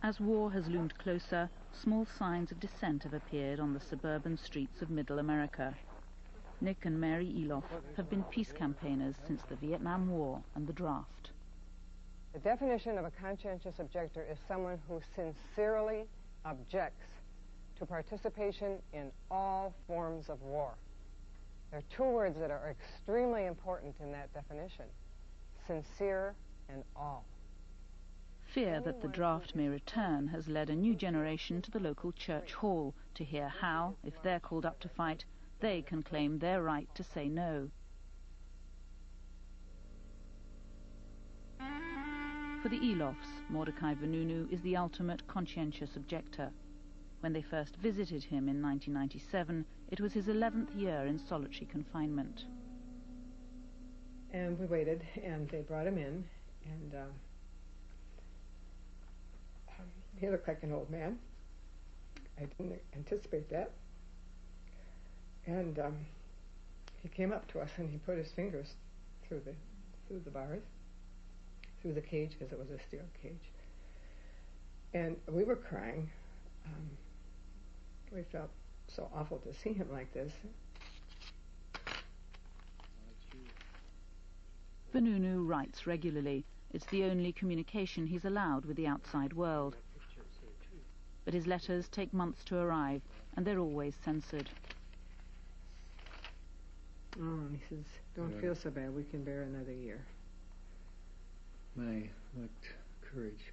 As war has loomed closer, small signs of dissent have appeared on the suburban streets of Middle America. Nick and Mary Eloff have been peace campaigners since the Vietnam War and the draft. The definition of a conscientious objector is someone who sincerely objects to participation in all forms of war. There are two words that are extremely important in that definition: sincere and all. Fear that the draft may return has led a new generation to the local church hall to hear how, if they're called up to fight, they can claim their right to say no. For the Eloffs, Mordecai Vanunu is the ultimate conscientious objector. When they first visited him in 1997, it was his 11th year in solitary confinement. And we waited, and they brought him in, and he looked like an old man. I didn't anticipate that. And he came up to us, and he put his fingers through the bars, through the cage, because it was a steel cage. And we were crying. We felt so awful to see him like this. Vanunu writes regularly. It's the only communication he's allowed with the outside world. But his letters take months to arrive, and they're always censored. Oh, he says, don't feel so bad, we can bear another year. My lacked courage.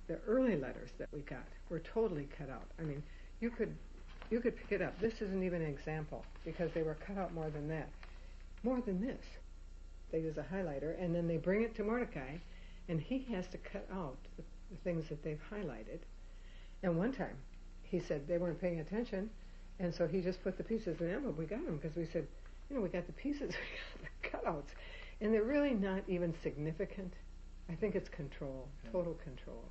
The early letters that we got were totally cut out. I mean, you could pick it up. This isn't even an example, because they were cut out more than that. More than this. They use a highlighter, and then they bring it to Mordecai, and he has to cut out the things that they've highlighted. And one time, he said they weren't paying attention, and so he just put the pieces in the envelope. We got them, because we said, we got the pieces, we got the cutouts. And they're really not even significant. I think it's control, total control.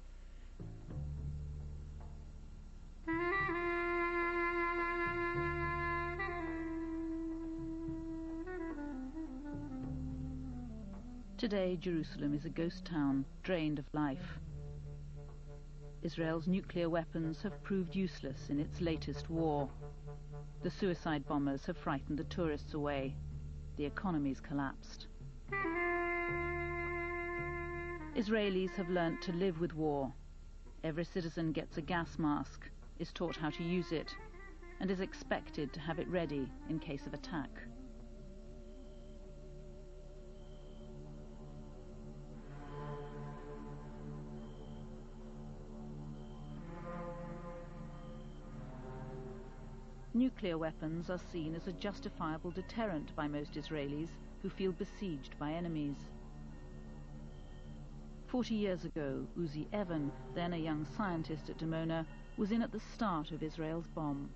Today, Jerusalem is a ghost town, drained of life. Israel's nuclear weapons have proved useless in its latest war. The suicide bombers have frightened the tourists away. The economy's collapsed. Israelis have learnt to live with war. Every citizen gets a gas mask, is taught how to use it, and is expected to have it ready in case of attack. Nuclear weapons are seen as a justifiable deterrent by most Israelis who feel besieged by enemies. 40 years ago, Uzi Evan, then a young scientist at Dimona, was in at the start of Israel's bomb.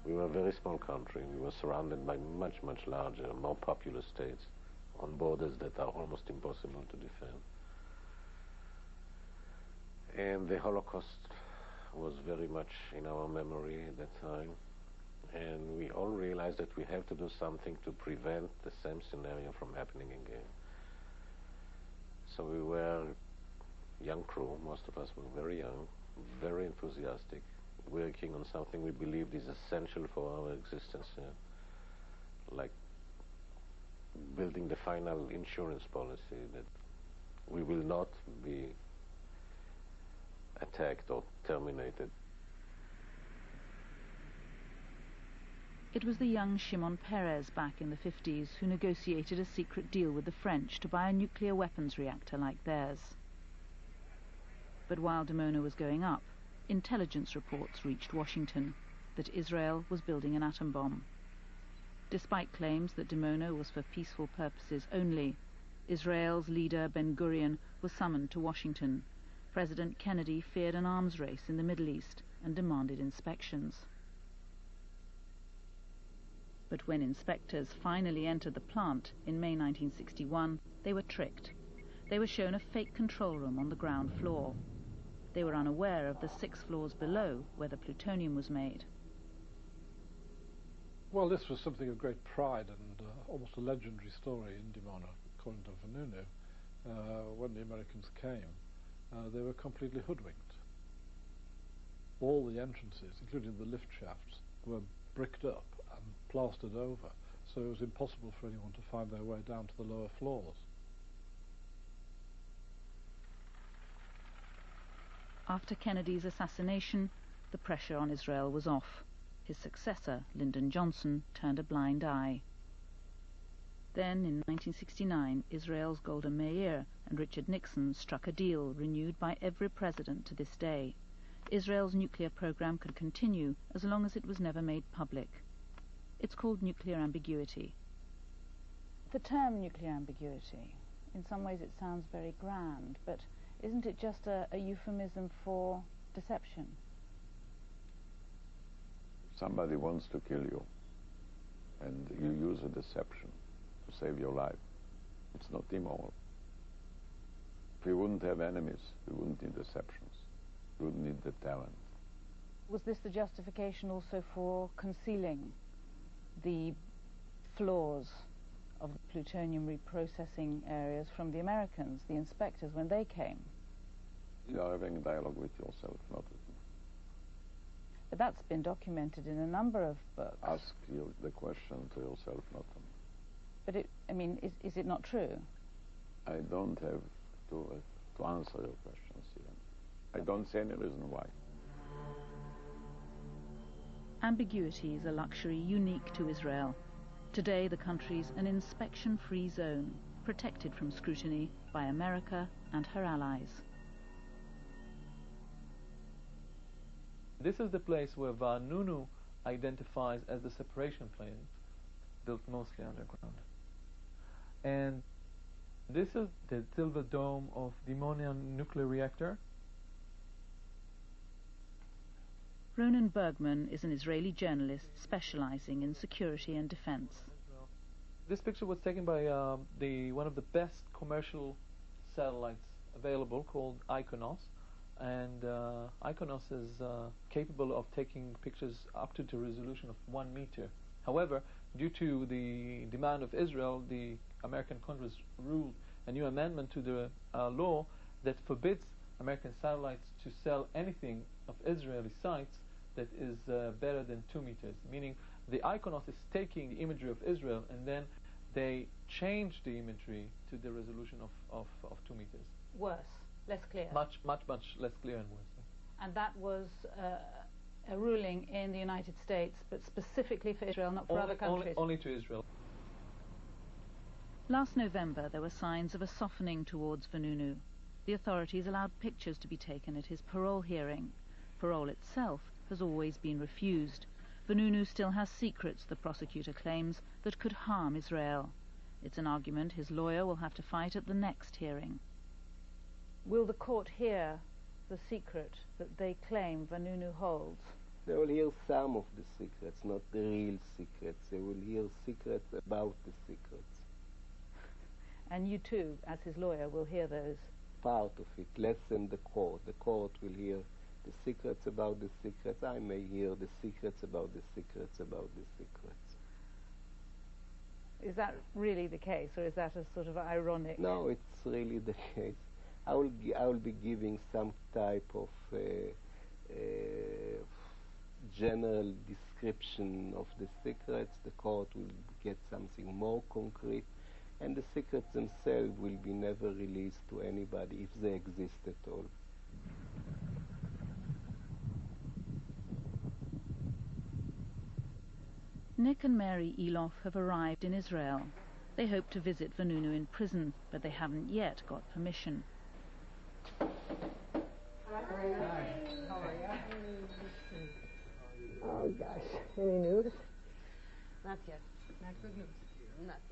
We were a very small country. We were surrounded by much, much larger, more populous states on borders that are almost impossible to defend. And the Holocaust was very much in our memory at that time. And we all realized that we have to do something to prevent the same scenario from happening again. So we were a young crew, most of us were very young, very enthusiastic, working on something we believed is essential for our existence here, like building the final insurance policy that we will not be attacked or terminated. It was the young Shimon Peres back in the 50s who negotiated a secret deal with the French to buy a nuclear weapons reactor like theirs. But while Dimona was going up, intelligence reports reached Washington that Israel was building an atom bomb. Despite claims that Dimona was for peaceful purposes only, Israel's leader Ben-Gurion was summoned to Washington. President Kennedy feared an arms race in the Middle East and demanded inspections. But when inspectors finally entered the plant in May 1961, they were tricked. They were shown a fake control room on the ground floor. They were unaware of the 6 floors below where the plutonium was made. Well, this was something of great pride and almost a legendary story in Dimona, according to Vanunu. When the Americans came, they were completely hoodwinked. All the entrances, including the lift shafts, were bricked up and plastered over, so it was impossible for anyone to find their way down to the lower floors. After Kennedy's assassination, the pressure on Israel was off. His successor, Lyndon Johnson, turned a blind eye. Then, in 1969, Israel's Golda Meir and Richard Nixon struck a deal renewed by every president to this day. Israel's nuclear program could continue as long as it was never made public. It's called nuclear ambiguity. The term nuclear ambiguity, in some ways it sounds very grand, but isn't it just a euphemism for deception? Somebody wants to kill you, and you use a deception to save your life. It's not immoral. If we wouldn't have enemies, we wouldn't need deceptions. We wouldn't need the talent. Was this the justification also for concealing the flaws of the plutonium reprocessing areas from the Americans, the inspectors, when they came? You are having a dialogue with yourself, not with me. But that's been documented in a number of books. Ask you the question to yourself, not to me. But is it not true? I don't have to answer your questions here. I don't see any reason why. Ambiguity is a luxury unique to Israel. Today the country's an inspection-free zone, protected from scrutiny by America and her allies. This is the place where Vanunu identifies as the separation plant, built mostly underground. And this is the silver dome of the Dimona nuclear reactor. Ronan Bergman is an Israeli journalist specializing in security and defense. This picture was taken by one of the best commercial satellites available, called IKONOS. And IKONOS is capable of taking pictures up to the resolution of 1 meter. However, due to the demand of Israel, the American Congress ruled a new amendment to the law that forbids American satellites to sell anything of Israeli sites that is better than 2 meters. Meaning the IKONOS is taking the imagery of Israel and then they change the imagery to the resolution of 2 meters. Worse, less clear. Much less clear and worse. And that was a ruling in the United States, but specifically for Israel, not for other countries. Only to Israel. Last November, there were signs of a softening towards Vanunu. The authorities allowed pictures to be taken at his parole hearing. Parole itself has always been refused. Vanunu still has secrets, the prosecutor claims, that could harm Israel. It's an argument his lawyer will have to fight at the next hearing. Will the court hear the secret that they claim Vanunu holds? They will hear some of the secrets, not the real secrets. They will hear secrets about the secrets. And you too, as his lawyer, will hear those? Part of it, less than the court. The court will hear the secrets about the secrets. I may hear the secrets about the secrets about the secrets. Is that really the case, or is that a sort of ironic? No, it's really the case. I will be giving some type of general description of the secrets. The court will get something more concrete, and the secrets themselves will be never released to anybody, if they exist at all. Nick and Mary Eloff have arrived in Israel. They hope to visit Vanunu in prison, but they haven't yet got permission. Hi. How are you? Oh gosh, any news? Not yet. Not good news. Not yet.